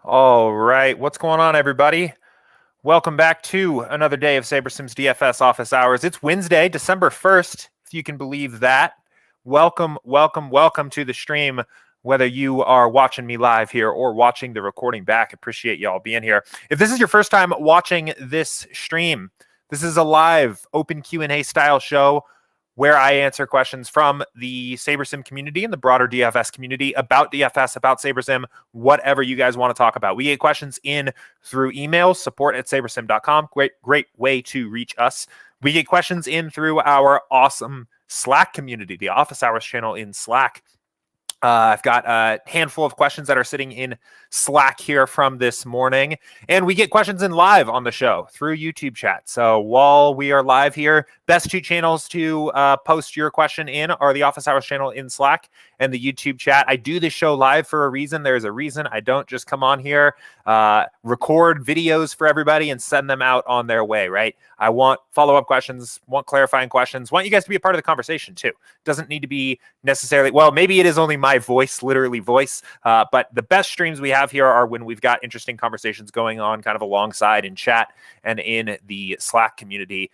All right, what's going on, everybody? Welcome back to another day of SaberSim's DFS Office Hours. It's Wednesday, December 1st, if you can believe that. Welcome to the stream, whether you are watching me live here or watching the recording back. Appreciate y'all being here. If this is your first time watching this stream, this is a live open Q&A style show where I answer questions from the SaberSim community and the broader DFS community about DFS, about SaberSim, whatever you guys want to talk about. We get questions in through email, support@sabersim.com. Great way to reach us. We get questions in through our awesome Slack community, the Office Hours channel in Slack. I've got a handful of questions that are sitting in Slack here from this morning, and we get questions in live on the show through YouTube chat. So while we are live here, best two channels to post your question in are the Office Hours channel in Slack and the YouTube chat. I do this show live for a reason. There's a reason. I don't just come on here, record videos for everybody and send them out on their way, right? I want follow-up questions, want clarifying questions, want you guys to be a part of the conversation too. Doesn't need to be necessarily, well, maybe it is only my voice, literally voice, but the best streams we have here are when we've got interesting conversations going on kind of alongside in chat and in the Slack community,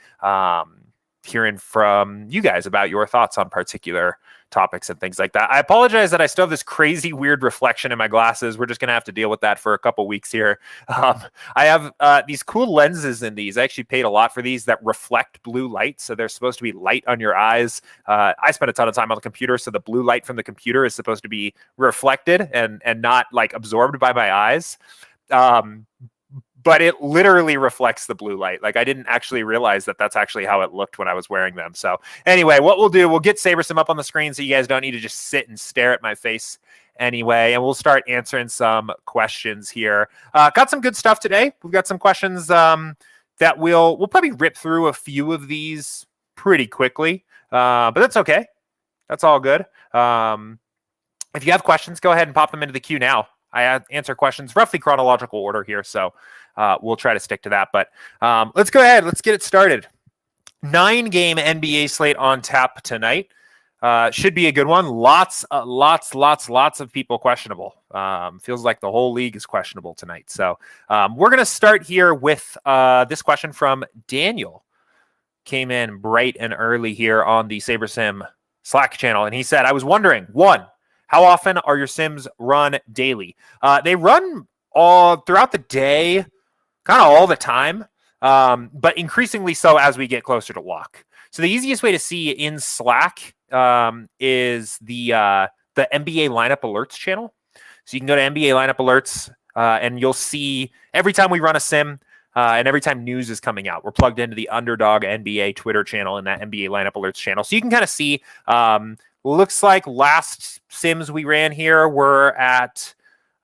hearing from you guys about your thoughts on particular topics and things like that. I apologize that I still have this crazy weird reflection in my glasses. We're just going to have to deal with that for a couple weeks here. I have these cool lenses in these. I actually paid a lot for these that reflect blue light. So they're supposed to be light on your eyes. I spent a ton of time on the computer. So the blue light from the computer is supposed to be reflected and not like absorbed by my eyes. But it literally reflects the blue light. Like I didn't actually realize that that's actually how it looked when I was wearing them. So anyway, what we'll do, we'll get SaberSim up on the screen so you guys don't need to just sit and stare at my face anyway. And we'll start answering some questions here. Got some good stuff today. We've got some questions that we'll probably rip through a few of these pretty quickly. But that's okay. That's all good. If you have questions, go ahead and pop them into the queue now. I answer questions roughly chronological order here, so we'll try to stick to that. But let's go ahead. Let's get it started. 9-game NBA slate on tap tonight. Should be a good one. Lots of people questionable. Feels like the whole league is questionable tonight. So we're going to start here with this question from Daniel. Came in bright and early here on the SaberSim Slack channel, and he said, I was wondering, one, how often are your sims run daily? They run all throughout the day, kind of all the time, but increasingly so as we get closer to lock. So the easiest way to see in Slack is the NBA lineup alerts channel. So you can go to NBA lineup alerts and you'll see every time we run a sim and every time news is coming out, we're plugged into the Underdog NBA Twitter channel and that NBA lineup alerts channel. So you can kind of see, looks like last sims we ran here were at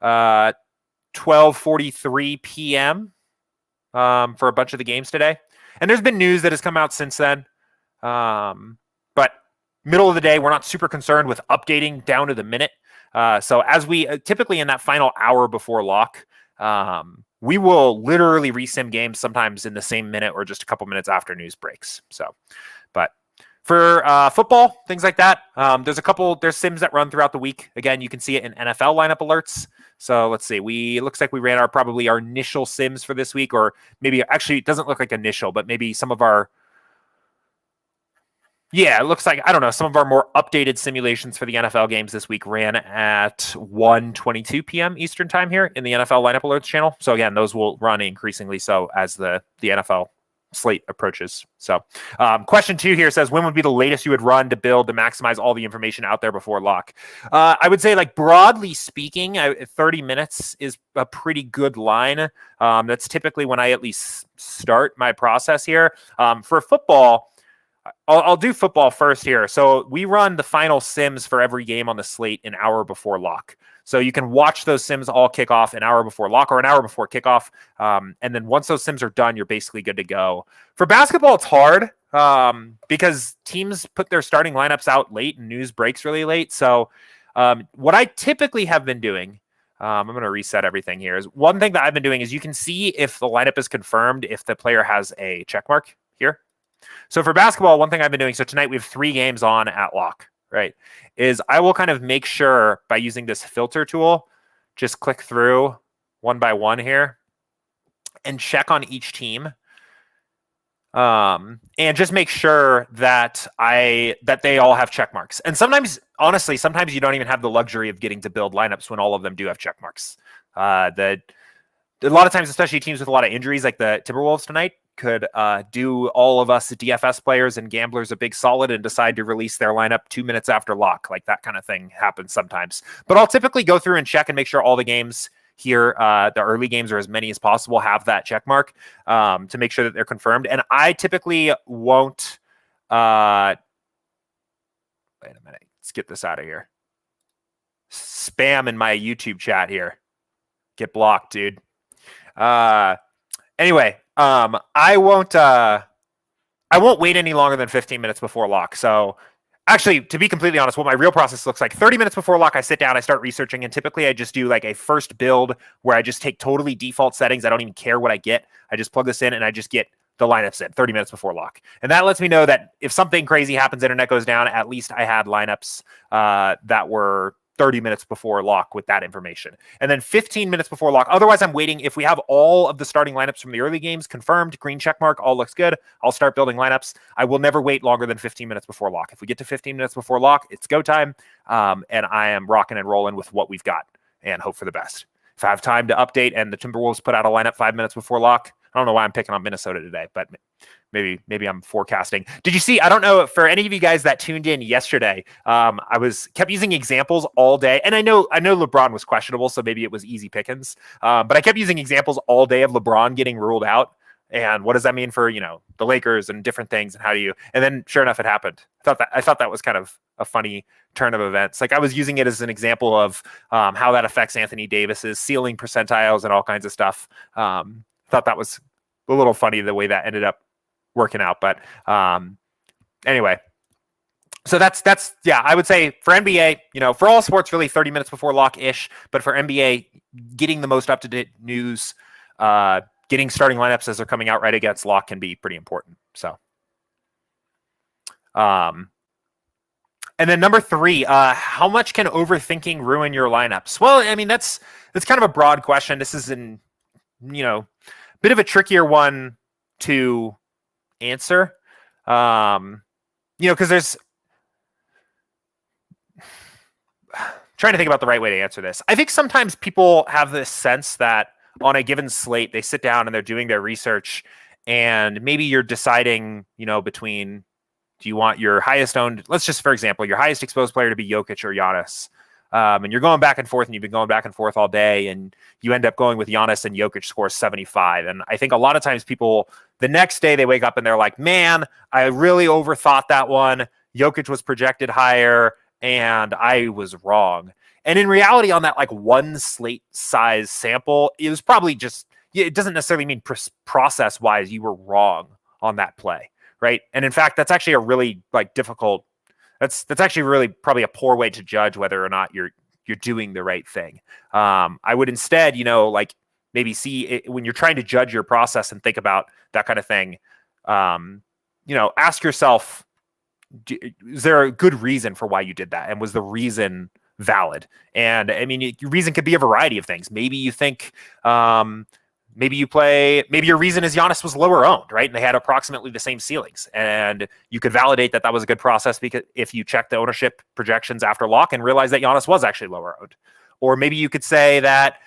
12:43 p.m. For a bunch of the games today. And there's been news that has come out since then. But middle of the day, we're not super concerned with updating down to the minute. So as we typically in that final hour before lock, we will literally resim games sometimes in the same minute or just a couple minutes after news breaks. So, but for football, things like that, there's sims that run throughout the week. Again, you can see it in NFL lineup alerts. So let's see, it looks like we ran probably our initial sims for this week, or maybe actually it doesn't look like initial, but maybe some of our, it looks like, I don't know, some of our more updated simulations for the NFL games this week ran at 1:22 p.m. Eastern time here in the NFL lineup alerts channel. So again, those will run increasingly so as the NFL slate approaches. So question 2 here says, when would be the latest you would run to build to maximize all the information out there before lock? I would say, like, broadly speaking, 30 minutes is a pretty good line. That's typically when I at least start my process here. For football, I'll do football first here. So we run the final sims for every game on the slate an hour before lock. So you can watch those sims all kick off an hour before lock or an hour before kickoff. And then once those sims are done, you're basically good to go. For basketball, it's hard because teams put their starting lineups out late and news breaks really late. So what I typically have been doing, I'm going to reset everything here, is one thing that I've been doing is you can see if the lineup is confirmed, if the player has a check mark here. So for basketball, one thing I've been doing, so tonight we have 3 games on at lock, right, is I will kind of make sure by using this filter tool, just click through one by one here and check on each team. And just make sure that they all have check marks. And sometimes, honestly, sometimes you don't even have the luxury of getting to build lineups when all of them do have check marks. A lot of times, especially teams with a lot of injuries, like the Timberwolves tonight, could do all of us DFS players and gamblers a big solid and decide to release their lineup 2 minutes after lock. Like that kind of thing happens sometimes. But I'll typically go through and check and make sure all the games here, the early games, or as many as possible, have that check mark to make sure that they're confirmed. And I typically won't. Wait a minute. Let's get this out of here. Spam in my YouTube chat here. Get blocked, dude. Anyway, I won't wait any longer than 15 minutes before lock. So actually, to be completely honest, what my real process looks like, 30 minutes before lock, I sit down, I start researching, and typically I just do like a first build where I just take totally default settings. I don't even care what I get. I just plug this in and I just get the lineups in 30 minutes before lock. And that lets me know that if something crazy happens, internet goes down, at least I had lineups that were 30 minutes before lock with that information. And then 15 minutes before lock. Otherwise, I'm waiting. If we have all of the starting lineups from the early games confirmed, green check mark, all looks good, I'll start building lineups. I will never wait longer than 15 minutes before lock. If we get to 15 minutes before lock, it's go time. And I am rocking and rolling with what we've got and hope for the best. If I have time to update and the Timberwolves put out a lineup 5 minutes before lock, I don't know why I'm picking on Minnesota today, but maybe I'm forecasting. Did you see? I don't know, for any of you guys that tuned in yesterday, I kept using examples all day, and I know LeBron was questionable, so maybe it was easy pickings. But I kept using examples all day of LeBron getting ruled out, and what does that mean for the Lakers and different things, and how do you? And then sure enough, it happened. I thought that was kind of a funny turn of events. Like I was using it as an example of how that affects Anthony Davis's ceiling percentiles and all kinds of stuff. Thought that was a little funny the way that ended up working out. But anyway, so that's yeah, I would say for NBA, for all sports, really 30 minutes before lock-ish. But for NBA, getting the most up-to-date news, getting starting lineups as they're coming out right against lock can be pretty important. So, and then number 3, how much can overthinking ruin your lineups? Well, I mean, that's kind of a broad question. This is bit of a trickier one to answer, because there's trying to think about the right way to answer this. I think sometimes people have this sense that on a given slate, they sit down and they're doing their research, and maybe you're deciding, between, do you want your highest owned, let's just, for example, your highest exposed player to be Jokic or Giannis. And you're going back and forth, and you've been going back and forth all day, and you end up going with Giannis, and Jokic scores 75. And I think a lot of times people, the next day they wake up and they're like, man, I really overthought that one. Jokic was projected higher, and I was wrong. And in reality, on that like one slate size sample, it was probably just, it doesn't necessarily mean process wise you were wrong on that play, right? And in fact, that's actually a really difficult. That's actually really probably a poor way to judge whether or not you're doing the right thing. I would instead, maybe see it, when you're trying to judge your process and think about that kind of thing, ask yourself, is there a good reason for why you did that? And was the reason valid? And I mean, your reason could be a variety of things. Maybe you think, maybe your reason is Giannis was lower owned, right? And they had approximately the same ceilings. And you could validate that was a good process because if you check the ownership projections after lock and realize that Giannis was actually lower owned. Or maybe you could say that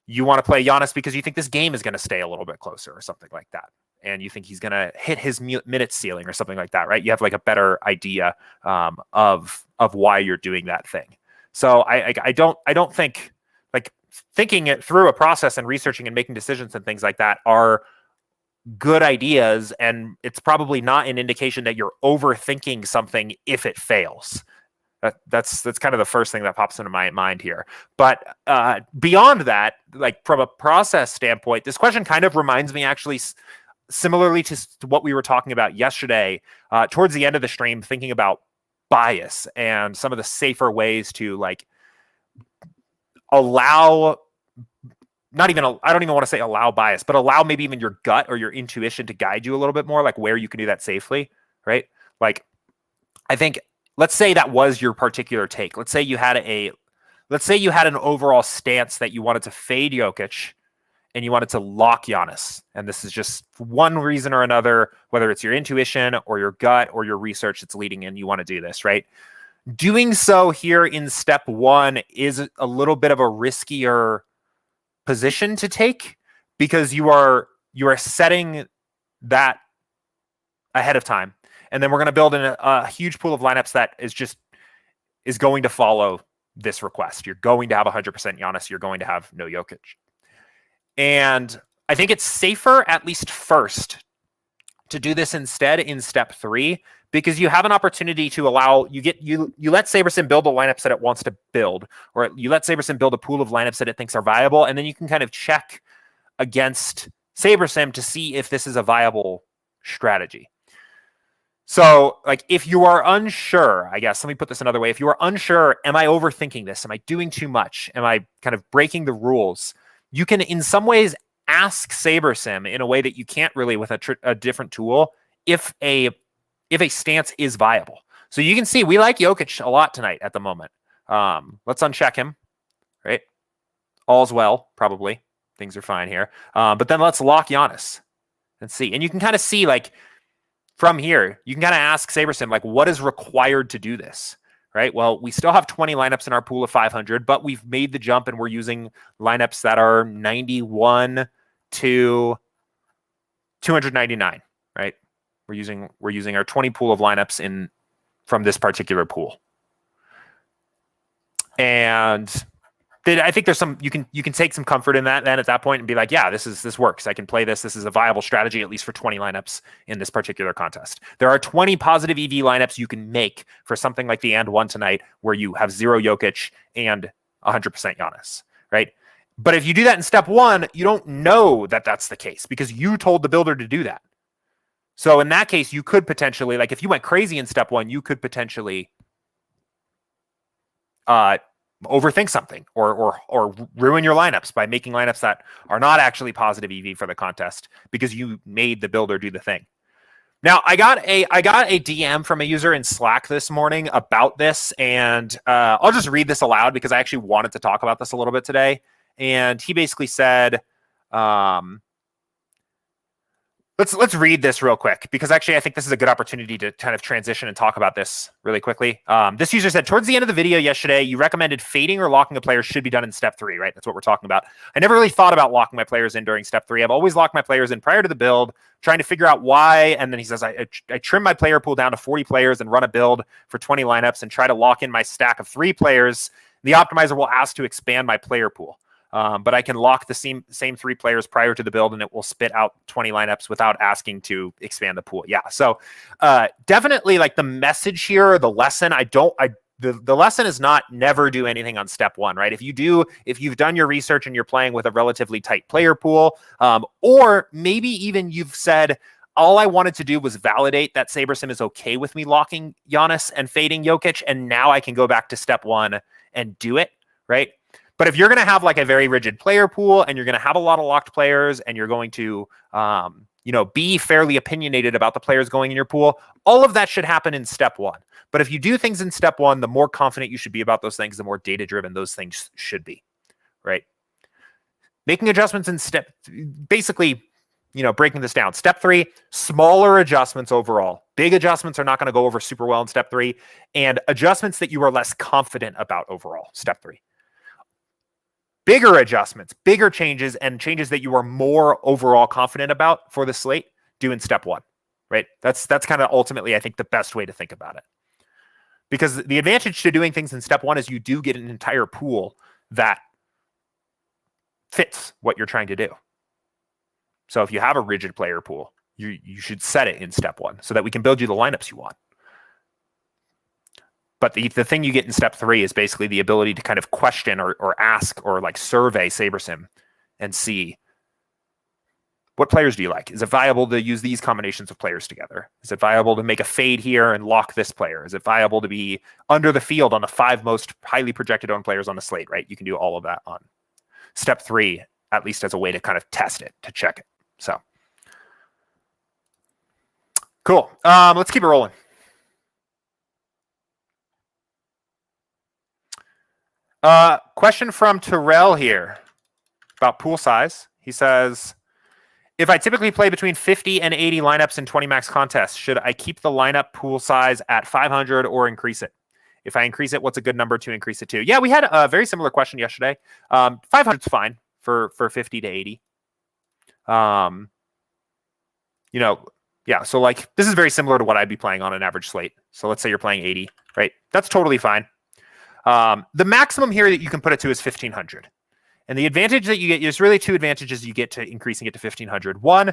you want to play Giannis because you think this game is going to stay a little bit closer or something like that. And you think he's going to hit his minutes ceiling or something like that, right? You have like a better idea of why you're doing that thing. So I don't think thinking it through a process and researching and making decisions and things like that are good ideas. And it's probably not an indication that you're overthinking something if it fails. That's kind of the first thing that pops into my mind here. But beyond that, from a process standpoint, this question kind of reminds me actually similarly to what we were talking about yesterday, towards the end of the stream, thinking about bias and some of the safer ways to allow, I don't even want to say allow bias, but allow maybe even your gut or your intuition to guide you a little bit more, where you can do that safely, right? I think, let's say that was your particular take. Let's say you had let's say you had an overall stance that you wanted to fade Jokic and you wanted to lock Giannis. And this is just for one reason or another, whether it's your intuition or your gut or your research that's leading in, you want to do this, right? Doing so here in step one is a little bit of a riskier position to take because you are setting that ahead of time. And then we're going to build in a huge pool of lineups that is going to follow this request. You're going to have 100% Giannis. You're going to have no Jokic. And I think it's safer, at least first, to do this instead in step three, because you have an opportunity to allow you let SaberSim build the lineups that it wants to build, or you let SaberSim build a pool of lineups that it thinks are viable, and then you can kind of check against SaberSim to see if this is a viable strategy. So, like, if you are unsure, I guess, let me put this another way. If you are unsure, am I overthinking this? Am I doing too much? Am I kind of breaking the rules? You can, in some ways, ask SaberSim in a way that you can't really with a different tool if a stance is viable. So you can see we like Jokic a lot tonight at the moment. Let's uncheck him, right? All's well, probably. Things are fine here. But then let's lock Giannis and see. And you can kind of see, like, from here, you can kind of ask SaberSim, like, what is required to do this, right? Well, we still have 20 lineups in our pool of 500, but we've made the jump and we're using lineups that are 91 to 299, right? We're using our 20 pool of lineups from this particular pool. And I think there's some you can take some comfort in that then at that point and be like, yeah, this works. I can play this. This is a viable strategy, at least for 20 lineups in this particular contest. There are 20 positive EV lineups you can make for something like the and one tonight where you have 0 Jokic and 100% Giannis, right? But if you do that in step one, you don't know that that's the case because you told the builder to do that. So in that case, you could potentially, like, if you went crazy in step one, you could potentially overthink something or ruin your lineups by making lineups that are not actually positive EV for the contest because you made the builder do the thing. Now, I got a DM from a user in Slack this morning about this, and I'll just read this aloud because I actually wanted to talk about this a little bit today. And he basically said, Let's read this real quick because actually I think this is a good opportunity to kind of transition and talk about this really quickly. This user said, towards the end of the video yesterday, you recommended fading or locking a player should be done in step three, right? That's what we're talking about. I never really thought about locking my players in during step three. I've always locked my players in prior to the build, trying to figure out why. And then he says, I trim my player pool down to 40 players and run a build for 20 lineups and try to lock in my stack of 3 players. The optimizer will ask to expand my player pool. But I can lock the same 3 players prior to the build, and it will spit out 20 lineups without asking to expand the pool. Yeah, so definitely, like, the message here, the lesson. The lesson is not never do anything on step one, right? If you've done your research and you're playing with a relatively tight player pool, or maybe even you've said, all I wanted to do was validate that SaberSim is okay with me locking Giannis and fading Jokic, and now I can go back to step one and do it, right? But if you're going to have, like, a very rigid player pool and you're going to have a lot of locked players and you're going to, be fairly opinionated about the players going in your pool, all of that should happen in step one. But if you do things in step one, the more confident you should be about those things, the more data-driven those things should be, right? Making adjustments in basically, breaking this down. Step three, smaller adjustments overall. Big adjustments are not going to go over super well in step three, and adjustments that you are less confident about overall, step three. Bigger adjustments, bigger changes, and changes that you are more overall confident about for the slate, do in step one, right? That's kind of ultimately, I think, the best way to think about it. Because the advantage to doing things in step one is you do get an entire pool that fits what you're trying to do. So if you have a rigid player pool, you should set it in step one so that we can build you the lineups you want. But the thing you get in step three is basically the ability to kind of question or ask or, like, survey SaberSim and see, what players do you like? Is it viable to use these combinations of players together? Is it viable to make a fade here and lock this player? Is it viable to be under the field on the 5 most highly projected owned players on the slate, right? You can do all of that on step three, at least as a way to kind of test it, to check it. So, cool. Let's keep it rolling. Question from Terrell here about pool size. He says, if I typically play between 50 and 80 lineups in 20 max contests, should I keep the lineup pool size at 500 or increase it? If I increase it, what's a good number to increase it to? Yeah, we had a very similar question yesterday. 500 is fine for 50 to 80. Yeah, so like this is very similar to what I'd be playing on an average slate. So let's say you're playing 80, right? That's totally fine. The maximum here that you can put it to is 1500. And the advantage that you get, there's really two advantages you get to increasing it to 1500. One,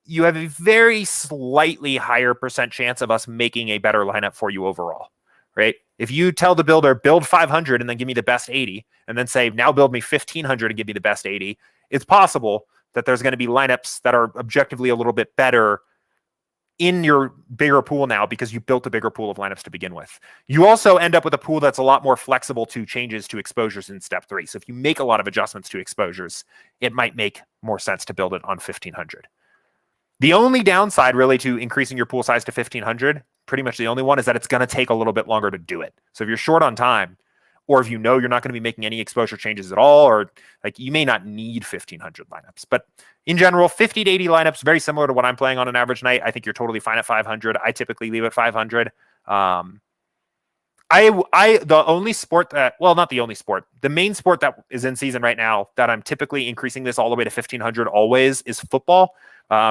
you have a very slightly higher percent chance of us making a better lineup for you overall, right? If you tell the builder, build 500 and then give me the best 80, and then say, now build me 1500 and give me the best 80, it's possible that there's going to be lineups that are objectively a little bit better in your bigger pool now because you built a bigger pool of lineups to begin with. You also end up with a pool that's a lot more flexible to changes to exposures in step 3. So if you make a lot of adjustments to exposures, it might make more sense to build it on 1500. The only downside really to increasing your pool size to 1500, pretty much the only one, is that it's going to take a little bit longer to do it. So if you're short on time, or if you know you're not going to be making any exposure changes at all, or like you may not need 1500 lineups. But in general, 50 to 80 lineups, very similar to what I'm playing on an average night. I think you're totally fine at 500. I typically leave at 500. The only sport that, well, not the only sport, the main sport that is in season right now that I'm typically increasing this all the way to 1500 always is football,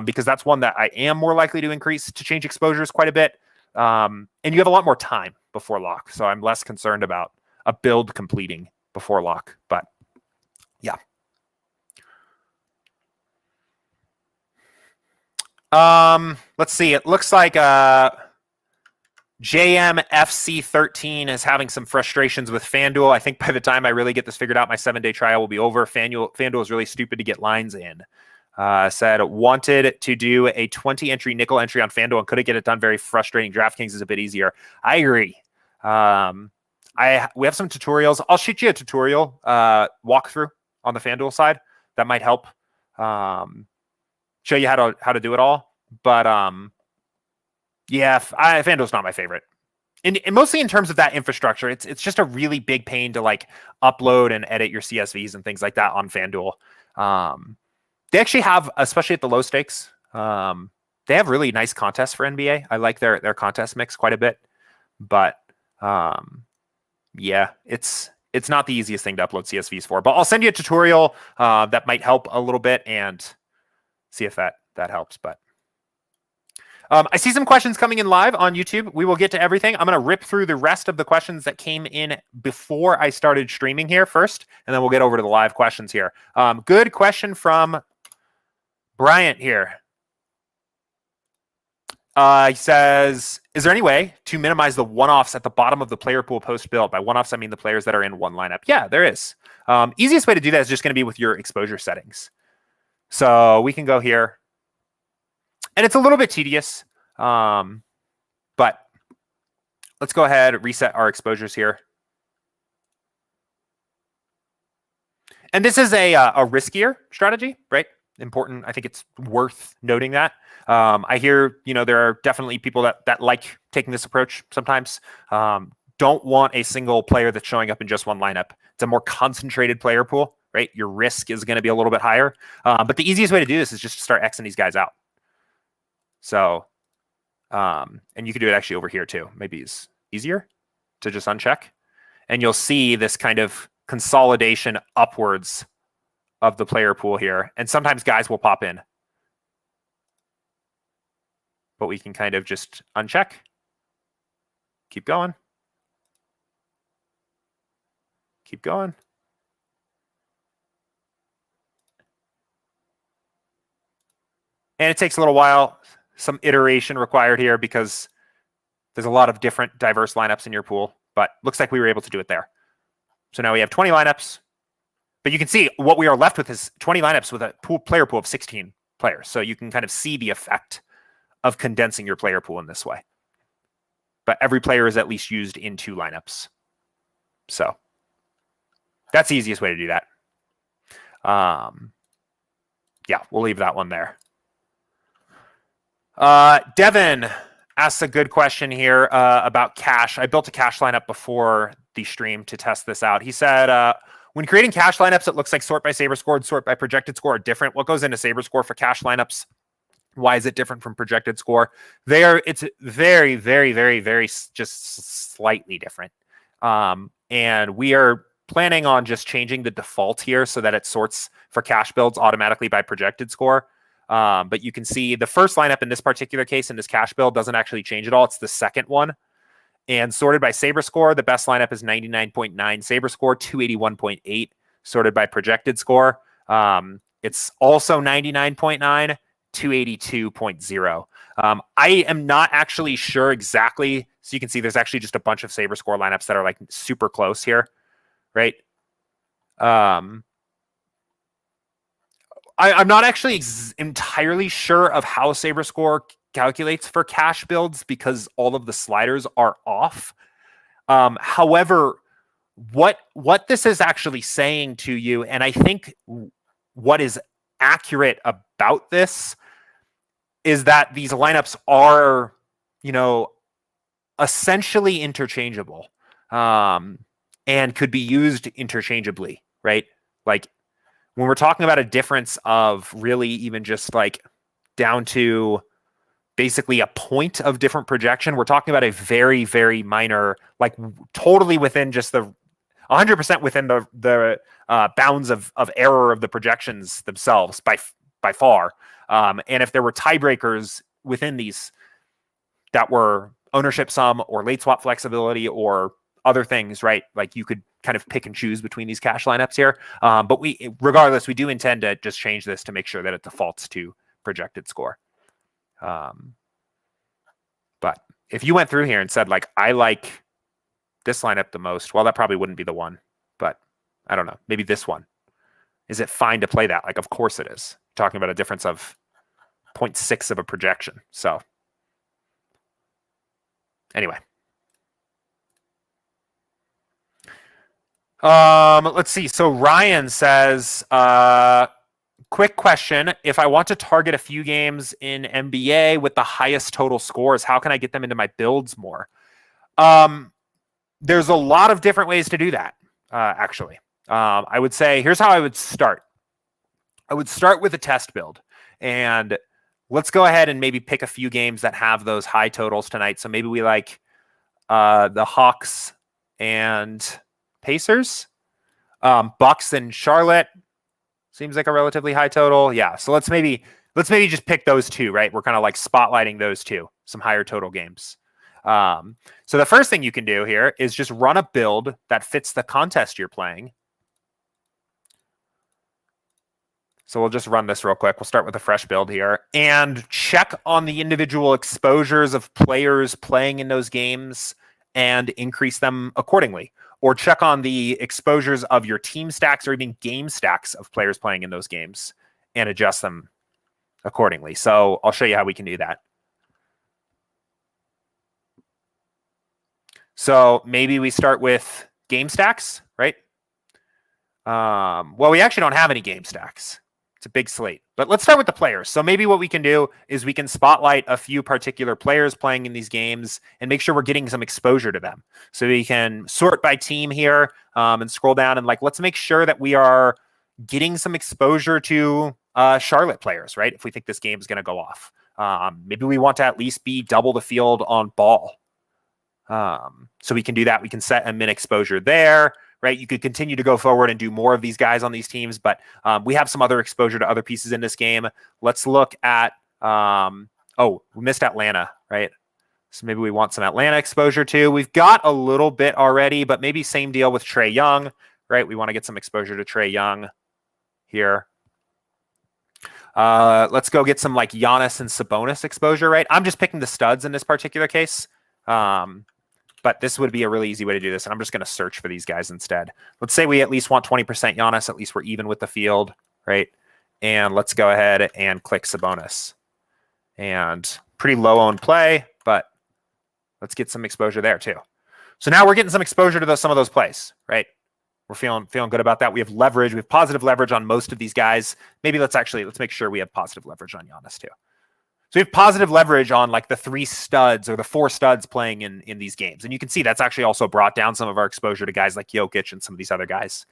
because that's one that I am more likely to increase to change exposures quite a bit. And you have a lot more time before lock. So I'm less concerned about a build completing before lock, but yeah. Let's see. It looks like JMFC13 is having some frustrations with FanDuel. I think by the time I really get this figured out, my 7-day trial will be over. FanDuel is really stupid to get lines in. Said wanted to do a 20 entry nickel entry on FanDuel and couldn't get it done. Very frustrating. DraftKings is a bit easier. I agree. We have some tutorials. I'll shoot you a tutorial walkthrough on the FanDuel side that might help show you how to do it all. But yeah, FanDuel's not my favorite, and mostly in terms of that infrastructure. It's just a really big pain to like upload and edit your CSVs and things like that on FanDuel. They actually have, especially at the low stakes, they have really nice contests for NBA. I like their contest mix quite a bit, but yeah, it's not the easiest thing to upload CSVs for. But I'll send you a tutorial that might help a little bit and see if that helps. But I see some questions coming in live on YouTube. We will get to everything. I'm going to rip through the rest of the questions that came in before I started streaming here first, and then we'll get over to the live questions here. Good question from Bryant here. He says, is there any way to minimize the one-offs at the bottom of the player pool post-build? By one-offs, I mean the players that are in one lineup. Yeah, there is. Easiest way to do that is just going to be with your exposure settings. So we can go here. And it's a little bit tedious, but let's go ahead and reset our exposures here. And this is a riskier strategy, right? Important. I think it's worth noting that. I hear, there are definitely people that like taking this approach sometimes. Don't want a single player that's showing up in just one lineup. It's a more concentrated player pool, right? Your risk is going to be a little bit higher. But the easiest way to do this is just to start Xing these guys out. So, and you can do it actually over here too. Maybe it's easier to just uncheck. And you'll see this kind of consolidation upwards of the player pool here. And sometimes guys will pop in. But we can kind of just uncheck. Keep going. Keep going. And it takes a little while. Some iteration required here because there's a lot of different diverse lineups in your pool, but looks like we were able to do it there. So now we have 20 lineups, but you can see what we are left with is 20 lineups with a player pool of 16 players. So you can kind of see the effect of condensing your player pool in this way. But every player is at least used in 2 lineups. So that's the easiest way to do that. Yeah, we'll leave that one there. Devin asks a good question here about cash. I built a cash lineup before the stream to test this out. He said, when creating cash lineups, it looks like sort by SaberScore and sort by projected score are different. What goes into SaberScore for cash lineups? Why is it different from projected score? It's very, very, very, very just slightly different. And we are planning on just changing the default here so that it sorts for cash builds automatically by projected score. But you can see the first lineup in this particular case in this cash build doesn't actually change at all. It's the second one. And sorted by SaberScore, the best lineup is 99.9 SaberScore, 281.8 sorted by projected score. It's also 99.9, 282.0. I am not actually sure exactly. So you can see there's actually just a bunch of SaberScore lineups that are like super close here, right? I'm not actually entirely sure of how SaberScore calculates for cash builds because all of the sliders are off. However, what this is actually saying to you, and I think what is accurate about this is that these lineups are, essentially interchangeable, and could be used interchangeably, right? Like when we're talking about a difference of really even just like down to basically a point of different projection, we're talking about a very, very minor, like totally within just the 100% within the bounds of error of the projections themselves by far. And if there were tiebreakers within these that were ownership sum or late swap flexibility or other things, right? Like you could kind of pick and choose between these cash lineups here. But regardless, we do intend to just change this to make sure that it defaults to projected score. But if you went through here and said like, I like this lineup the most, well, that probably wouldn't be the one, but I don't know, maybe this one. Is it fine to play that? Like, of course it is. Talking about a difference of 0.6 of a projection. So anyway. Let's see. So Ryan says, quick question. If I want to target a few games in NBA with the highest total scores, how can I get them into my builds more? There's a lot of different ways to do that, actually. I would say, here's how I would start. I would start with a test build. And let's go ahead and maybe pick a few games that have those high totals tonight. So maybe we like the Hawks and Pacers. Bucks and Charlotte seems like a relatively high total. Yeah. So let's maybe just pick those two, right? We're kind of like spotlighting those two, some higher total games. So the first thing you can do here is just run a build that fits the contest you're playing. So we'll just run this real quick. We'll start with a fresh build here and check on the individual exposures of players playing in those games and increase them accordingly. Or check on the exposures of your team stacks or even game stacks of players playing in those games and adjust them accordingly. So I'll show you how we can do that. So maybe we start with game stacks, right? Well, we actually don't have any game stacks. It's a big slate, but let's start with the players. So maybe what we can do is we can spotlight a few particular players playing in these games and make sure we're getting some exposure to them. So we can sort by team here and scroll down and like, let's make sure that we are getting some exposure to Charlotte players, right? If we think this game is going to go off, maybe we want to at least be double the field on ball. So we can do that. We can set a min exposure there. Right, you could continue to go forward and do more of these guys on these teams, but we have some other exposure to other pieces in this game. Let's look at, we missed Atlanta, right? So maybe we want some Atlanta exposure too. We've got a little bit already, but maybe same deal with Trae Young, right? We want to get some exposure to Trae Young here. Let's go get some like Giannis and Sabonis exposure, right? I'm just picking the studs in this particular case. But this would be a really easy way to do this. And I'm just going to search for these guys instead. Let's say we at least want 20% Giannis. At least we're even with the field, right? And let's go ahead and click Sabonis. And pretty low owned play, but let's get some exposure there too. So now we're getting some exposure to some of those plays, right? We're feeling good about that. We have leverage. We have positive leverage on most of these guys. Maybe let's make sure we have positive leverage on Giannis too. So we have positive leverage on like the 3 studs or the 4 studs playing in these games. And you can see that's actually also brought down some of our exposure to guys like Jokic and some of these other guys.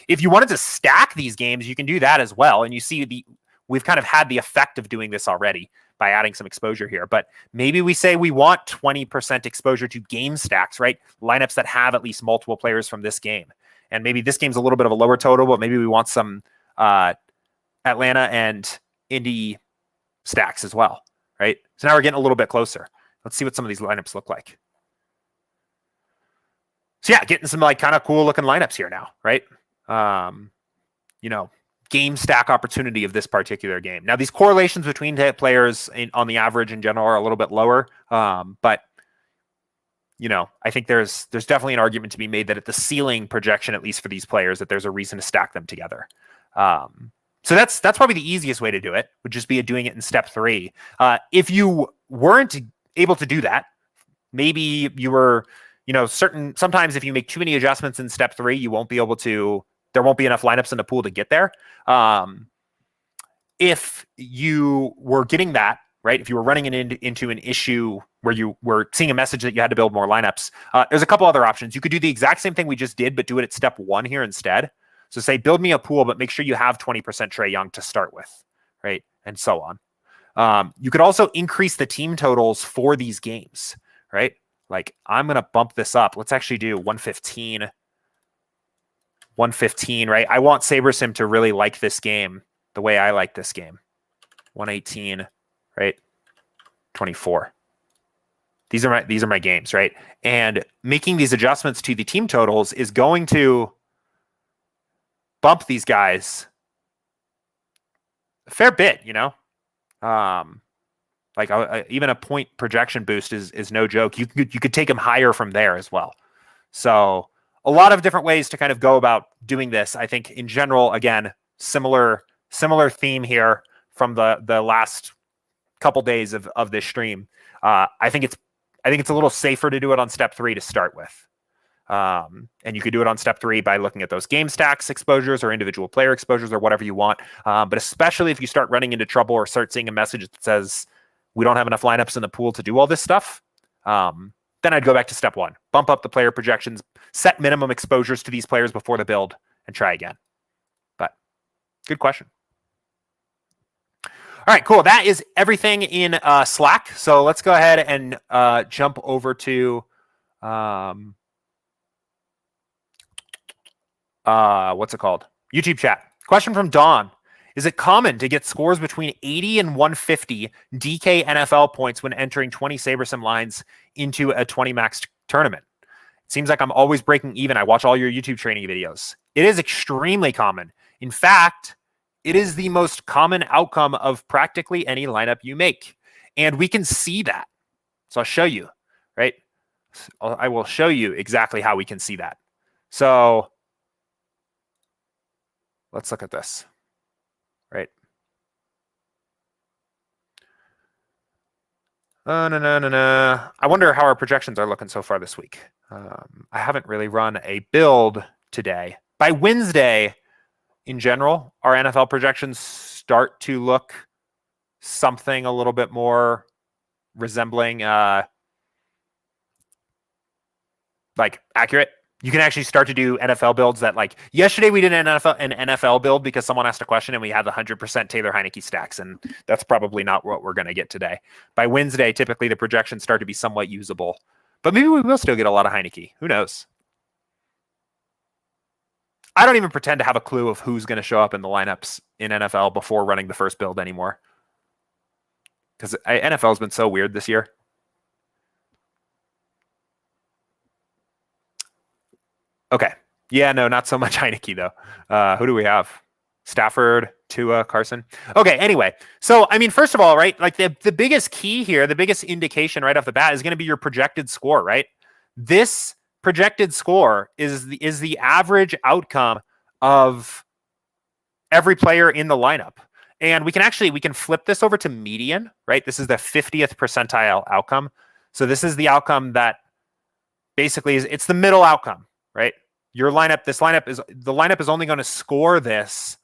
If you wanted to stack these games, you can do that as well. And you see we've kind of had the effect of doing this already by adding some exposure here. But maybe we say we want 20% exposure to game stacks, right? Lineups that have at least multiple players from this game. And maybe this game's a little bit of a lower total, but maybe we want some Atlanta and Indy stacks as well, right? So now we're getting a little bit closer. Let's see what some of these lineups look like. So yeah, getting some like kind of cool looking lineups here now, right? Game stack opportunity of this particular game. Now these correlations between players on the average in general are a little bit lower, but I think there's definitely an argument to be made that at the ceiling projection, at least for these players, that there's a reason to stack them together. So that's probably the easiest way to do it, would just be doing it in step 3. If you weren't able to do that, maybe you were, sometimes if you make too many adjustments in step 3, there won't be enough lineups in the pool to get there. If you were getting that, right, if you were running into an issue where you were seeing a message that you had to build more lineups, there's a couple other options. You could do the exact same thing we just did, but do it at step 1 here instead. So say, build me a pool, but make sure you have 20% Trae Young to start with, right? And so on. You could also increase the team totals for these games, right? Like, I'm going to bump this up. Let's actually do 115. 115, right? I want SaberSim to really like this game the way I like this game. 118, right? 24. These are my games, right? And making these adjustments to the team totals is going to bump these guys a fair bit, even a point projection boost is no joke. You could take them higher from there as well. So a lot of different ways to kind of go about doing this. I think in general, again, similar theme here from the last couple days of this stream. I think it's a little safer to do it on step 3 to start with. And you could do it on step 3 by looking at those game stacks exposures or individual player exposures or whatever you want. But especially if you start running into trouble or start seeing a message that says we don't have enough lineups in the pool to do all this stuff, then I'd go back to step 1, bump up the player projections, set minimum exposures to these players before the build, and try again. But good question. All right, cool. That is everything in Slack. So let's go ahead and jump over to what's it called? YouTube chat. Question from Dawn. Is it common to get scores between 80 and 150 DK NFL points when entering 20 SaberSim lines into a 20 max tournament? It seems like I'm always breaking even. I watch all your YouTube training videos. It is extremely common. In fact, it is the most common outcome of practically any lineup you make. And we can see that. So I'll show you, right? I will show you exactly how we can see that. So let's look at this, right? I wonder how our projections are looking so far this week. I haven't really run a build today. By Wednesday, in general, our NFL projections start to look something a little bit more resembling like accurate. You can actually start to do NFL builds that, like, yesterday we did an NFL build because someone asked a question and we had the 100% Taylor Heineke stacks, and that's probably not what we're going to get today. By Wednesday, typically the projections start to be somewhat usable, but maybe we will still get a lot of Heineke. Who knows? I don't even pretend to have a clue of who's going to show up in the lineups in NFL before running the first build anymore, because NFL has been so weird this year. Okay. Yeah, no, not so much Heineke, though. Who do we have? Stafford, Tua, Carson. Okay, anyway. So, I mean, first of all, right, like the biggest key here, the biggest indication right off the bat is going to be your projected score, right? This projected score is the average outcome of every player in the lineup. And we can flip this over to median, right? This is the 50th percentile outcome. So this is the outcome that basically it's the middle outcome, right? The lineup is only going to score this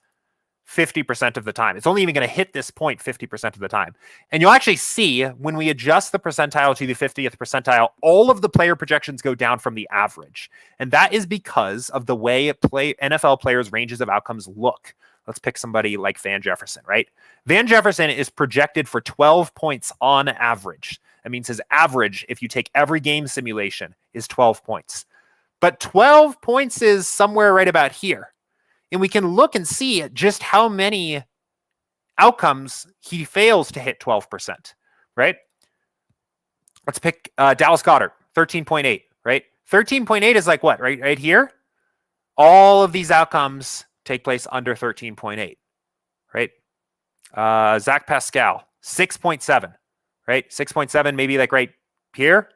50% of the time. It's only even going to hit this point 50% of the time. And you'll actually see when we adjust the percentile to the 50th percentile, all of the player projections go down from the average. And that is because of the way NFL players' ranges of outcomes look. Let's pick somebody like Van Jefferson, right? Van Jefferson is projected for 12 points on average. That means his average, if you take every game simulation, is 12 points. But 12 points is somewhere right about here. And we can look and see just how many outcomes he fails to hit 12%, right? Let's pick Dallas Goedert, 13.8, right? 13.8 is like what, right here? All of these outcomes take place under 13.8, right? Zach Pascal, 6.7, right? 6.7, maybe like right here.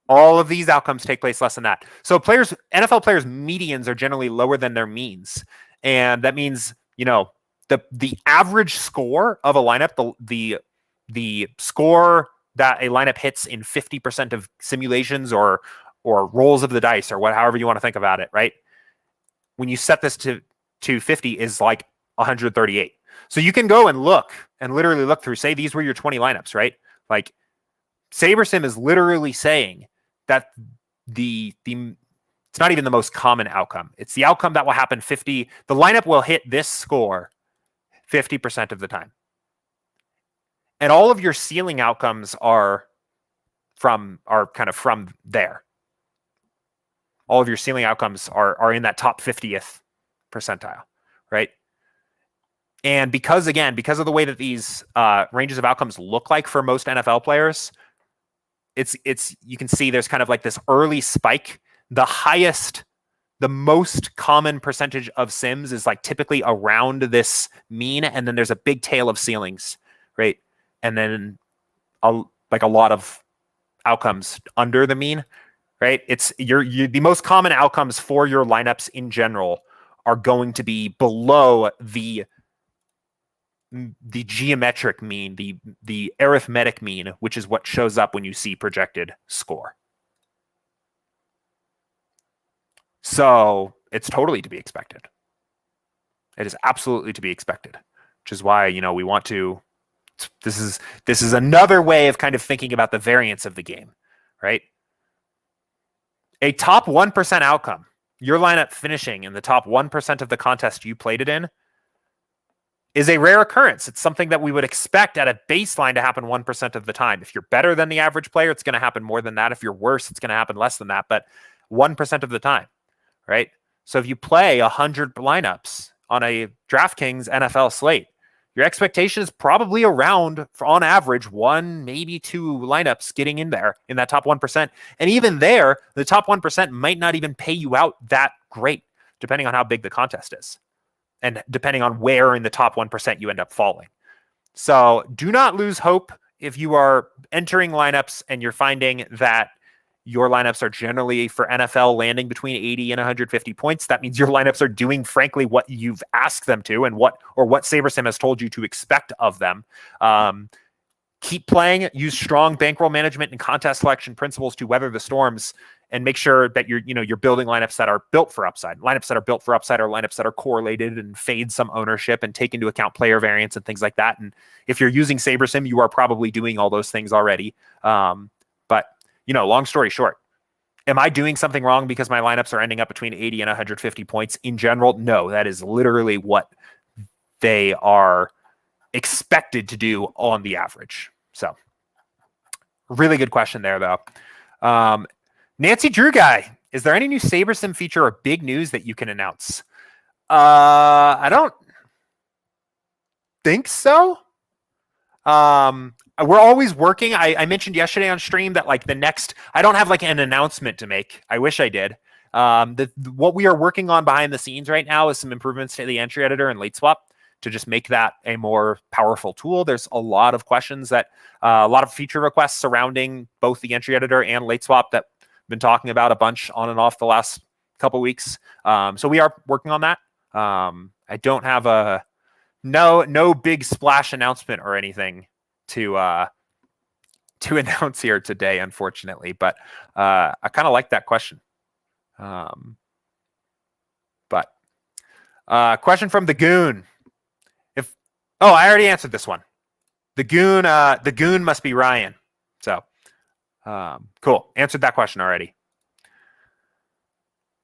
All of these outcomes take place less than that. So NFL players' medians are generally lower than their means. And that means, the average score of a lineup, the score that a lineup hits in 50% of simulations or rolls of the dice or however you want to think about it, right? When you set this to 50 is like 138. So you can go and look and literally look through, say these were your 20 lineups, right? Like SaberSim is literally saying that it's not even the most common outcome. It's the outcome that will happen the lineup will hit this score 50% of the time. And all of your ceiling outcomes are kind of from there. All of your ceiling outcomes are in that top 50th percentile, right? And because of the way that these ranges of outcomes look like for most NFL players, you can see there's kind of like this early spike. The most common percentage of sims is like typically around this mean, and then there's a big tail of ceilings, right? And then a lot of outcomes under the mean, right? It's the most common outcomes for your lineups in general are going to be below the geometric mean, the arithmetic mean, which is what shows up when you see projected score. So it's totally to be expected. It is absolutely to be expected, which is why, we want to, this is another way of kind of thinking about the variance of the game, right? A top 1% outcome, your lineup finishing in the top 1% of the contest you played it in, is a rare occurrence. It's something that we would expect at a baseline to happen 1% of the time. If you're better than the average player, it's going to happen more than that. If you're worse, it's going to happen less than that, but 1% of the time, right? So if you play 100 lineups on a DraftKings NFL slate, your expectation is probably around, on average, 1, maybe 2 lineups getting in there in that top 1%. And even there, the top 1% might not even pay you out that great, depending on how big the contest is. And depending on where in the top 1% you end up falling. So do not lose hope if you are entering lineups and you're finding that your lineups are generally for NFL landing between 80 and 150 points. That means your lineups are doing, frankly, what you've asked them to and what SaberSim has told you to expect of them. Keep playing, use strong bankroll management and contest selection principles to weather the storms, and make sure that you're building lineups that are built for upside. Lineups that are built for upside are lineups that are correlated and fade some ownership and take into account player variance and things like that. And if you're using SaberSim, you are probably doing all those things already. But long story short, am I doing something wrong because my lineups are ending up between 80 and 150 points in general? No, that is literally what they are expected to do on the average. So really good question there, though. Nancy Drew guy, is there any new SaberSim feature or big news that you can announce? I don't think so. We're always working. I mentioned yesterday on stream that I don't have an announcement to make. I wish I did. What we are working on behind the scenes right now is some improvements to the entry editor and late swap to just make that a more powerful tool. There's a lot of questions a lot of feature requests surrounding both the entry editor and late swap that I've been talking about a bunch on and off the last couple weeks. So we are working on that. I don't have no big splash announcement or anything to announce here today, unfortunately, but I kind of like that question. But question from the Goon. Oh, I already answered this one. The goon must be Ryan. So, cool. Answered that question already.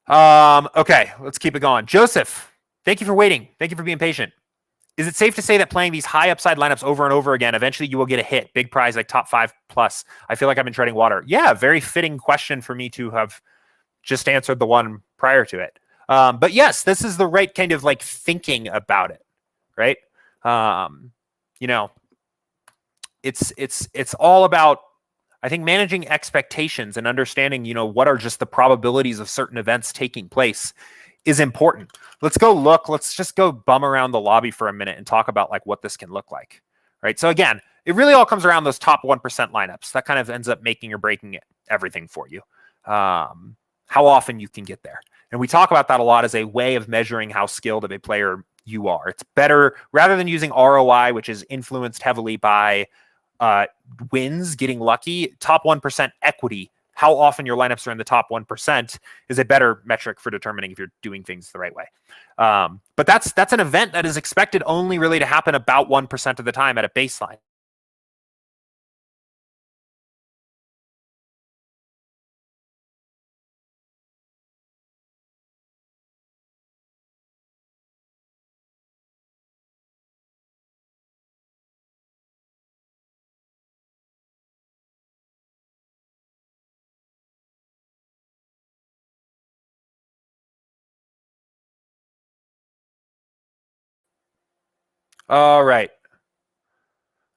Okay, let's keep it going. Joseph, thank you for waiting. Thank you for being patient. Is it safe to say that playing these high upside lineups over and over again, eventually you will get a hit, big prize like top 5 plus? I feel like I've been treading water. Yeah, very fitting question for me to have just answered the one prior to it. But yes, this is the right kind of like thinking about it, right? It's all about, I think, managing expectations and understanding, what are just the probabilities of certain events taking place is important. Let's just go bum around the lobby for a minute and talk about like what this can look like, right? So again, it really all comes around those top 1% lineups. That kind of ends up making or breaking everything for you. How often you can get there. And we talk about that a lot as a way of measuring how skilled of a player you are. It's better, rather than using ROI, which is influenced heavily by wins, getting lucky, top 1% equity, how often your lineups are in the top 1% is a better metric for determining if you're doing things the right way. But that's an event that is expected only really to happen about 1% of the time at a baseline. All right.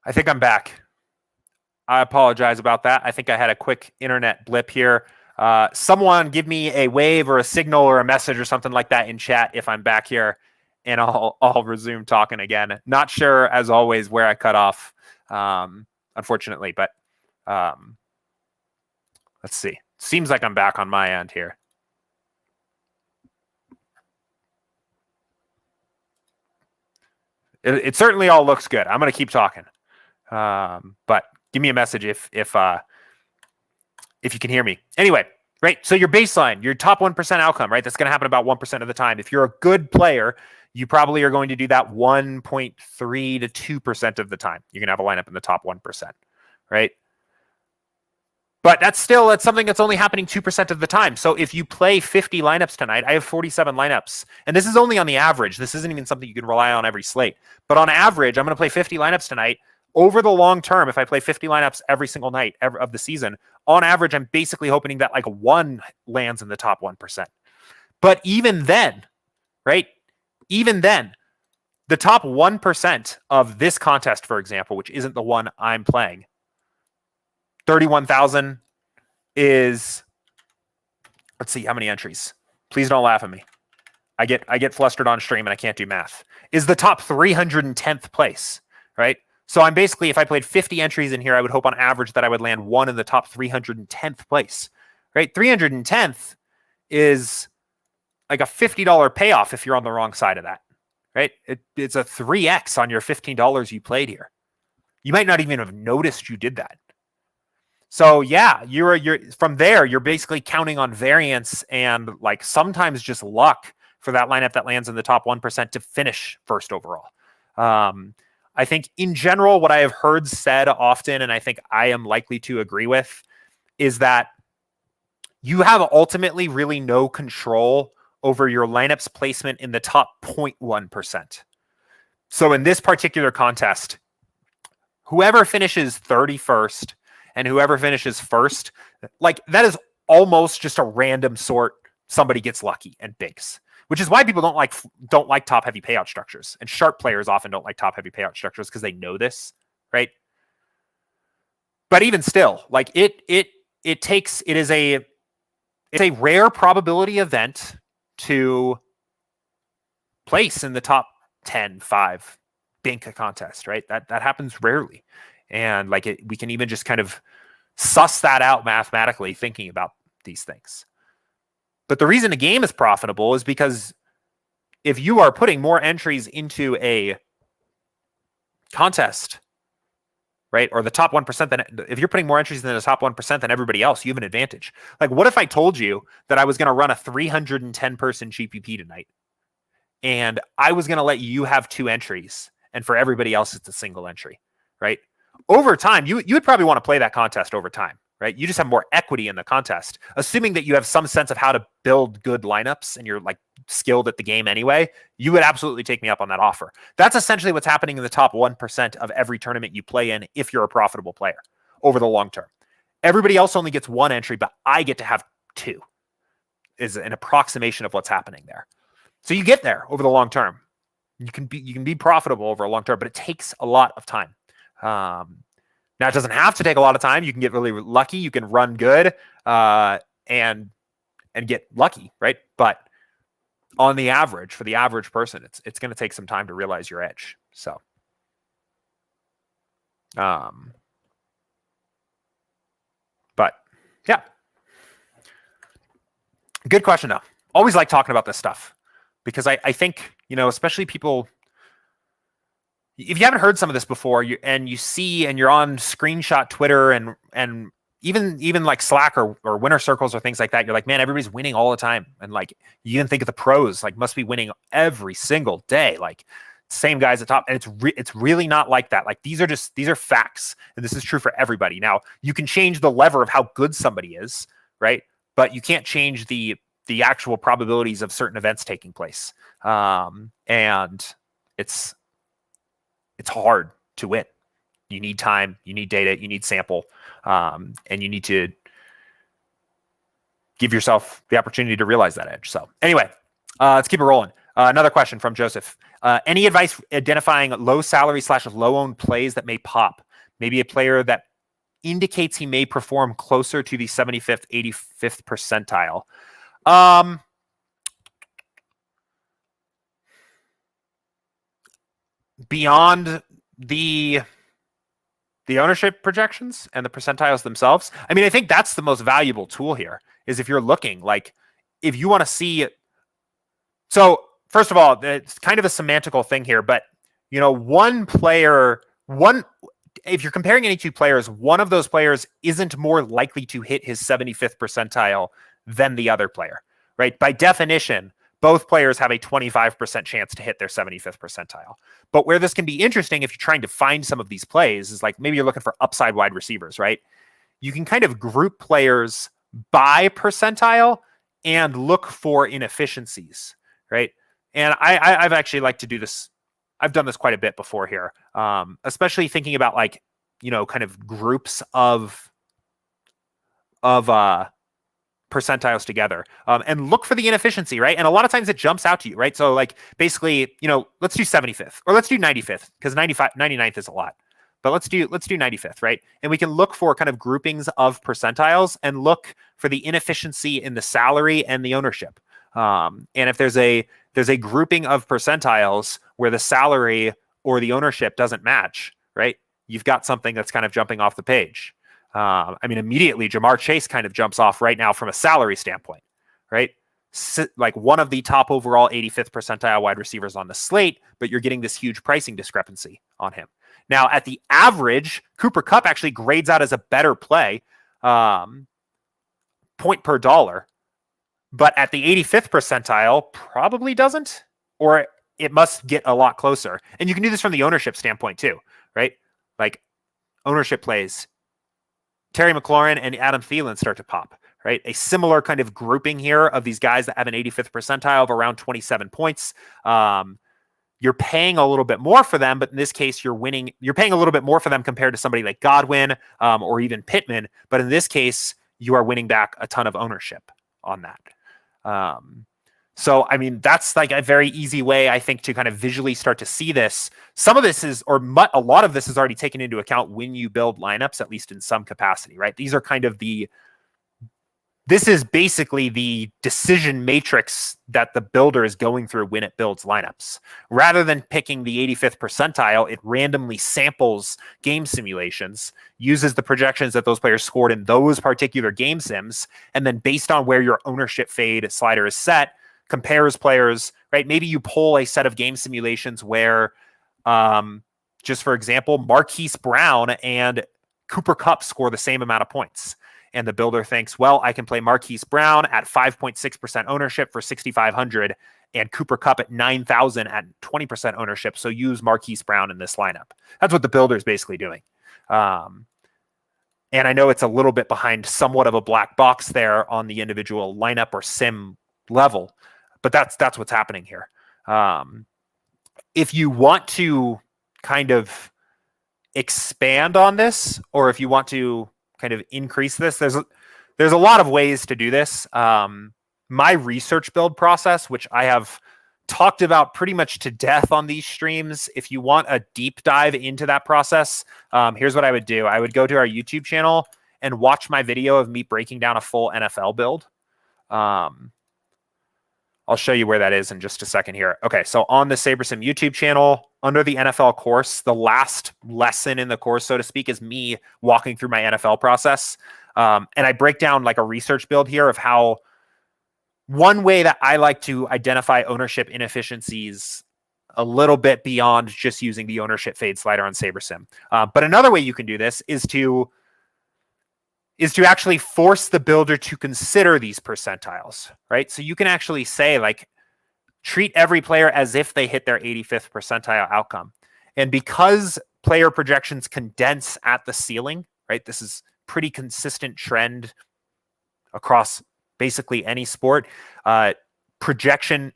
I think I'm back. I apologize about that. I think I had a quick internet blip here. Someone give me a wave or a signal or a message or something like that in chat if I'm back here, and I'll resume talking again. Not sure, as always, where I cut off, unfortunately, but let's see. Seems like I'm back on my end here. It certainly all looks good. I'm going to keep talking, but give me a message if you can hear me. Anyway, right? So your baseline, your top 1% outcome, right? That's going to happen about 1% of the time. If you're a good player, you probably are going to do that 1.3 to 2% of the time. You're going to have a lineup in the top 1%, right? But that's something that's only happening 2% of the time. So if you play 50 lineups tonight, I have 47 lineups. And this is only on the average. This isn't even something you can rely on every slate. But on average, I'm going to play 50 lineups tonight. Over the long term, if I play 50 lineups every single night of the season, on average, I'm basically hoping that like one lands in the top 1%. But even then, right? Even then, the top 1% of this contest, for example, which isn't the one I'm playing, 31,000 is, let's see how many entries. Please don't laugh at me. I get flustered on stream and I can't do math. Is the top 310th place, right? So I'm basically, if I played 50 entries in here, I would hope on average that I would land one in the top 310th place, right? 310th is like a $50 payoff if you're on the wrong side of that, right? It's a 3x on your $15 you played here. You might not even have noticed you did that. So yeah, you're from there, you're basically counting on variance and like sometimes just luck for that lineup that lands in the top 1% to finish first overall. I think in general, what I have heard said often, and I think I am likely to agree with, is that you have ultimately really no control over your lineup's placement in the top 0.1%. So in this particular contest, whoever finishes 31st and whoever finishes first, like that is almost just a random sort. Somebody gets lucky and bigs, which is why people don't like top heavy payout structures, and sharp players often don't like top heavy payout structures because they know this, right? But even still, like it's a rare probability event to place in the top 10, 5, bink a contest, right? That happens rarely. And like we can even just kind of suss that out mathematically thinking about these things. But the reason a game is profitable is because if you are putting more entries into a contest, right, or the top 1%, if you're putting more entries in the top 1% than everybody else, you have an advantage. Like, what if I told you that I was going to run a 310 person GPP tonight, and I was going to let you have 2 entries, and for everybody else, it's a single entry, right? Over time, you would probably want to play that contest over time, right? You just have more equity in the contest, assuming that you have some sense of how to build good lineups and you're like skilled at the game anyway. You would absolutely take me up on that offer. That's essentially what's happening in the top 1% of every tournament you play in if you're a profitable player over the long term. Everybody else only gets one entry, but I get to have two, is an approximation of what's happening there. So you get there over the long term. You can be profitable over a long term, but it takes a lot of time. Now it doesn't have to take a lot of time. You can get really lucky. You can run good and get lucky, right? But on the average, for the average person, it's going to take some time to realize your edge. So, but yeah, good question though. Always like talking about this stuff because I think, especially people, if you haven't heard some of this before, you see, and you're on screenshot Twitter and even like Slack or winner circles or things like that, you're like, man, everybody's winning all the time. And like, you can think of the pros, like must be winning every single day. Like same guys at top. And it's really not like that. Like these are facts. And this is true for everybody. Now you can change the lever of how good somebody is, right? But you can't change the actual probabilities of certain events taking place. And it's hard to win. You need time, you need data, you need sample, and you need to give yourself the opportunity to realize that edge. So anyway, let's keep it rolling. Another question from Joseph. Any advice identifying low salary / low owned plays that may pop? Maybe a player that indicates he may perform closer to the 75th, 85th percentile. Beyond the ownership projections and the percentiles themselves, I mean, I think that's the most valuable tool here is if you're looking, like, if you want to see. So first of all, it's kind of a semantical thing here, but if you're comparing any two players, one of those players isn't more likely to hit his 75th percentile than the other player, right? By definition, both players have a 25% chance to hit their 75th percentile. But where this can be interesting, if you're trying to find some of these plays, is like maybe you're looking for upside wide receivers, right? You can kind of group players by percentile and look for inefficiencies, right? And I've actually liked to do this. I've done this quite a bit before here, especially thinking about like, kind of groups of percentiles together, and look for the inefficiency, right? And a lot of times it jumps out to you, right? So like basically, let's do 75th or let's do 95th because 99th is a lot, but let's do 95th, right? And we can look for kind of groupings of percentiles and look for the inefficiency in the salary and the ownership. And if there's a grouping of percentiles where the salary or the ownership doesn't match, right? You've got something that's kind of jumping off the page. I mean, immediately Jamar Chase kind of jumps off right now from a salary standpoint, right? Like one of the top overall 85th percentile wide receivers on the slate, but you're getting this huge pricing discrepancy on him. Now at the average, Cooper Kupp actually grades out as a better play, point per dollar, but at the 85th percentile probably doesn't, or it must get a lot closer. And you can do this from the ownership standpoint too, right? Like ownership plays, Terry McLaurin and Adam Thielen start to pop, right? A similar kind of grouping here of these guys that have an 85th percentile of around 27 points. You're paying a little bit more for them, but in this case, you're paying a little bit more for them compared to somebody like Godwin or even Pittman. But in this case, you are winning back a ton of ownership on that. So, I mean, that's like a very easy way, I think, to kind of visually start to see this. Some of this is, a lot of this is already taken into account when you build lineups, at least in some capacity, right? These are kind of this is basically the decision matrix that the builder is going through when it builds lineups. Rather than picking the 85th percentile, it randomly samples game simulations, uses the projections that those players scored in those particular game sims, and then based on where your ownership fade slider is set, compares players, right? Maybe you pull a set of game simulations where, just for example, Marquise Brown and Cooper Kupp score the same amount of points. And the builder thinks, well, I can play Marquise Brown at 5.6% ownership for 6,500 and Cooper Kupp at 9,000 at 20% ownership. So use Marquise Brown in this lineup. That's what the builder is basically doing. And I know it's a little bit behind somewhat of a black box there on the individual lineup or sim level, but that's what's happening here. If you want to kind of expand on this, or if you want to kind of increase this, there's a lot of ways to do this. My research build process, which I have talked about pretty much to death on these streams. If you want a deep dive into that process, here's what I would do. I would go to our YouTube channel and watch my video of me breaking down a full NFL build. I'll show you where that is in just a second here. Okay, so on the SaberSim YouTube channel, under the NFL course, the last lesson in the course, so to speak, is me walking through my NFL process. And I break down like a research build here of how one way that I like to identify ownership inefficiencies a little bit beyond just using the ownership fade slider on SaberSim. But another way you can do this is to actually force the builder to consider these percentiles, right? So you can actually say, like, treat every player as if they hit their 85th percentile outcome. And because player projections condense at the ceiling, right? This is pretty consistent trend across basically any sport. Projection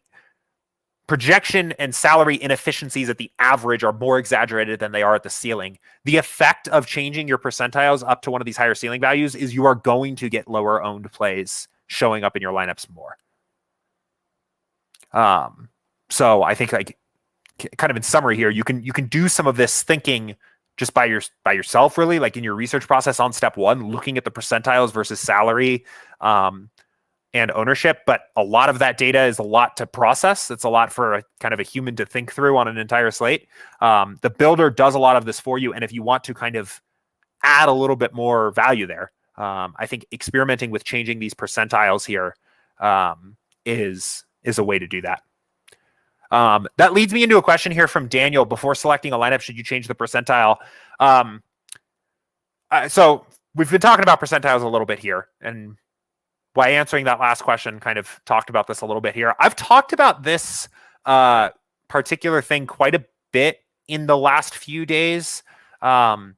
and salary inefficiencies at the average are more exaggerated than they are at the ceiling. The effect of changing your percentiles up to one of these higher ceiling values is you are going to get lower owned plays showing up in your lineups more. So I think, like, kind of in summary here, you can do some of this thinking just by yourself, really, like in your research process on step one, looking at the percentiles versus salary, and ownership, but a lot of that data is a lot to process. It's a lot for kind of a human to think through on an entire slate. The builder does a lot of this for you, and if you want to kind of add a little bit more value there, I think experimenting with changing these percentiles here is a way to do that. That leads me into a question here from Daniel. Before selecting a lineup, should you change the percentile? So we've been talking about percentiles a little bit here, and by answering that last question, kind of talked about this a little bit here. I've talked about this particular thing quite a bit in the last few days. I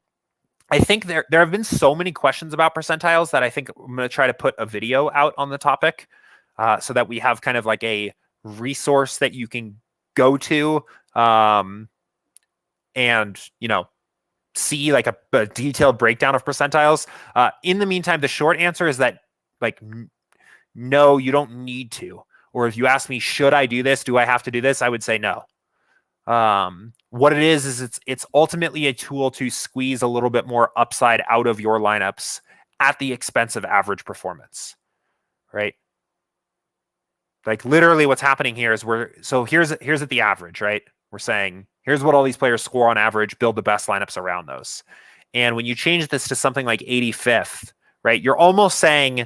think there have been so many questions about percentiles that I think I'm going to try to put a video out on the topic so that we have kind of like a resource that you can go to and, you know, see like a detailed breakdown of percentiles. In the meantime, the short answer is that, like, no, you don't need to. Or if you ask me, should I do this? Do I have to do this? I would say no. What it is it's ultimately a tool to squeeze a little bit more upside out of your lineups at the expense of average performance, right? Like, literally what's happening here is here's at the average, right? We're saying, here's what all these players score on average, build the best lineups around those. And when you change this to something like 85th, right, you're almost saying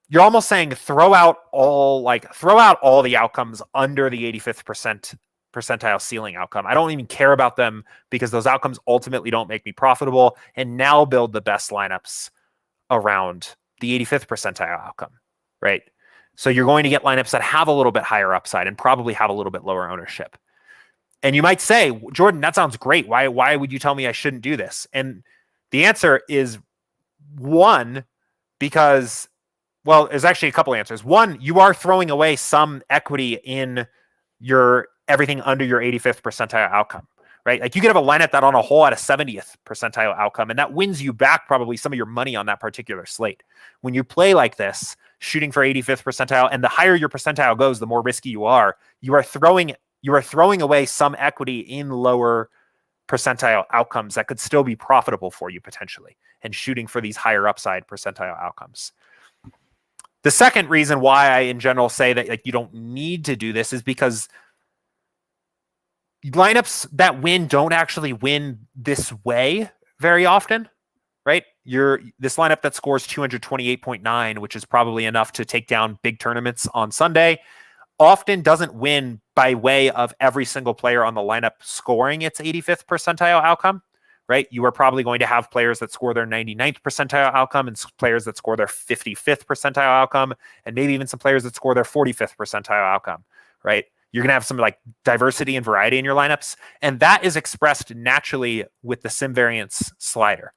throw out all the outcomes under the 85th percentile ceiling outcome. I don't even care about them because those outcomes ultimately don't make me profitable, and now build the best lineups around the 85th percentile outcome, right? So you're going to get lineups that have a little bit higher upside and probably have a little bit lower ownership. And you might say, Jordan, that sounds great. Why would you tell me I shouldn't do this? And the answer is, one, because, well, there's actually a couple answers. One, you are throwing away some equity in your everything under your 85th percentile outcome, right? Like, you could have a lineup that on a whole at a 70th percentile outcome, and that wins you back probably some of your money on that particular slate. When you play like this, shooting for 85th percentile, and the higher your percentile goes, the more risky you are throwing away some equity in lower percentile outcomes that could still be profitable for you potentially, and shooting for these higher upside percentile outcomes. The second reason why I in general say that, like, you don't need to do this is because lineups that win don't actually win this way very often, right? This lineup that scores 228.9, which is probably enough to take down big tournaments on Sunday, often doesn't win by way of every single player on the lineup scoring its 85th percentile outcome, right? You are probably going to have players that score their 99th percentile outcome and players that score their 55th percentile outcome, and maybe even some players that score their 45th percentile outcome, right? You're going to have some like diversity and variety in your lineups. And that is expressed naturally with the sim variance slider.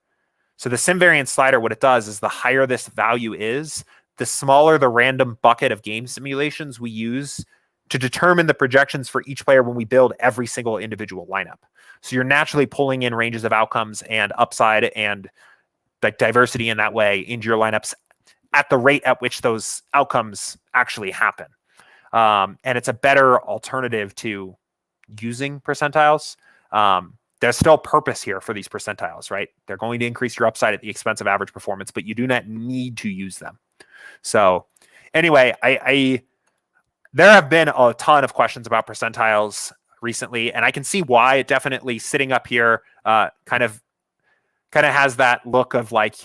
So the sim variance slider, what it does is the higher this value is, the smaller the random bucket of game simulations we use to determine the projections for each player when we build every single individual lineup. So you're naturally pulling in ranges of outcomes and upside and like diversity in that way into your lineups at the rate at which those outcomes actually happen. And it's a better alternative to using percentiles. There's still purpose here for these percentiles, right? They're going to increase your upside at the expense of average performance, but you do not need to use them. So anyway, there have been a ton of questions about percentiles recently, and I can see why. It definitely sitting up here kind of has that look of like,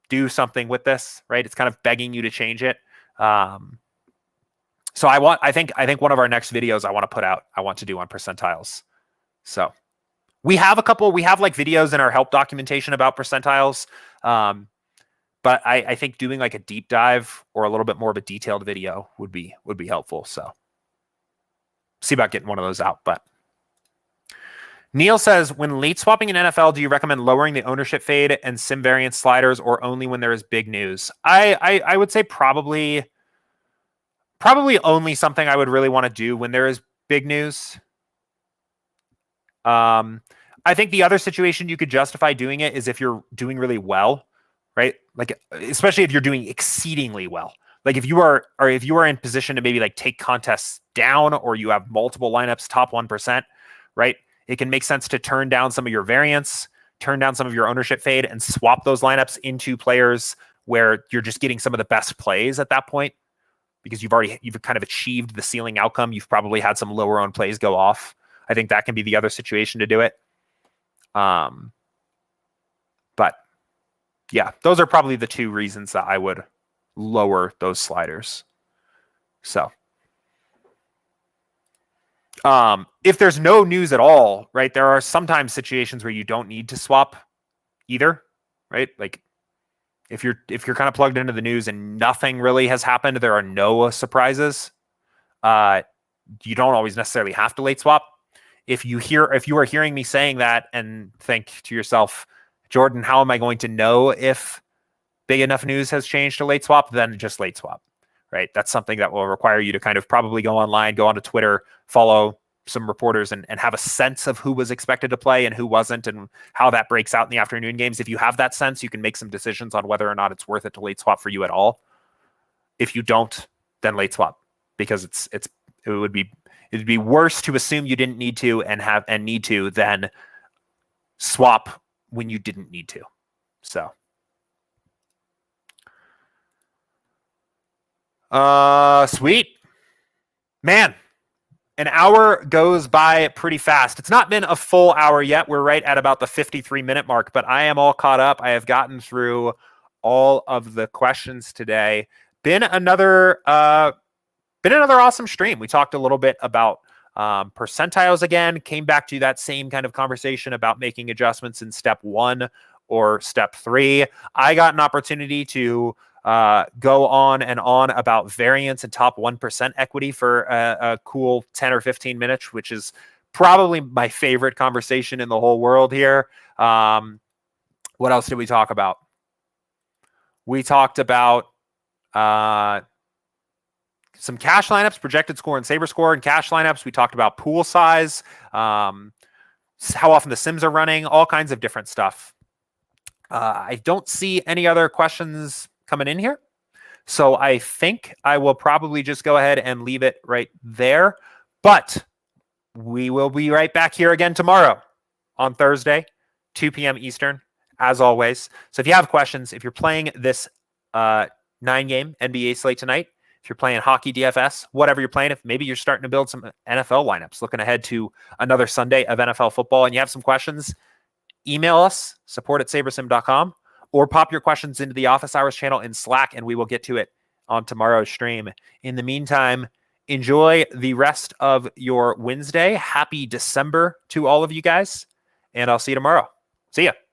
do something with this, right? It's kind of begging you to change it. So I think one of our next videos I want to do on percentiles. So we have like videos in our help documentation about percentiles. But I think doing like a deep dive or a little bit more of a detailed video would be helpful. So see about getting one of those out. But Neil says, when late swapping in NFL, do you recommend lowering the ownership fade and sim variance sliders, or only when there is big news? I would say probably only something I would really want to do when there is big news. I think the other situation you could justify doing it is if you're doing really well, right? Like, especially if you're doing exceedingly well. Like if you are in position to maybe like take contests down, or you have multiple lineups top 1%, right? It can make sense to turn down some of your variance, turn down some of your ownership fade, and swap those lineups into players where you're just getting some of the best plays at that point, because you've kind of achieved the ceiling outcome. You've probably had some lower owned plays go off. I think that can be the other situation to do it. But yeah, those are probably the two reasons that I would lower those sliders. So if there's no news at all, right, there are sometimes situations where you don't need to swap either, right? Like if you're kind of plugged into the news and nothing really has happened, there are no surprises, you don't always necessarily have to late swap. If you are hearing me saying that and think to yourself, Jordan, how am I going to know if big enough news has changed to late swap? Then just late swap, right? That's something that will require you to kind of probably go online, go onto Twitter, follow some reporters, and have a sense of who was expected to play and who wasn't, and how that breaks out in the afternoon games. If you have that sense, you can make some decisions on whether or not it's worth it to late swap for you at all. If you don't, then late swap, because it'd be worse to assume you didn't need to and need to than swap when you didn't need to. So sweet, man. An hour goes by pretty fast. It's not been a full hour yet. We're right at about the 53-minute mark, but I am all caught up. I have gotten through all of the questions today. Been another awesome stream. We talked a little bit about percentiles again, came back to that same kind of conversation about making adjustments in step 1 or step 3. I got an opportunity to go on and on about variance and top 1% equity for a cool 10 or 15 minutes, which is probably my favorite conversation in the whole world here. What else did we talk about? We talked about some cash lineups, projected score and SaberScore and cash lineups. We talked about pool size, how often the sims are running, all kinds of different stuff. I don't see any other questions coming in here, so I think I will probably just go ahead and leave it right there. But we will be right back here again tomorrow on Thursday, 2 p.m. Eastern, as always. So if you have questions, if you're playing this 9-game NBA slate tonight, if you're playing hockey, DFS, whatever you're playing, if maybe you're starting to build some NFL lineups, looking ahead to another Sunday of NFL football, and you have some questions, email us, support@sabersim.com, or pop your questions into the Office Hours channel in Slack, and we will get to it on tomorrow's stream. In the meantime, enjoy the rest of your Wednesday. Happy December to all of you guys, and I'll see you tomorrow. See ya.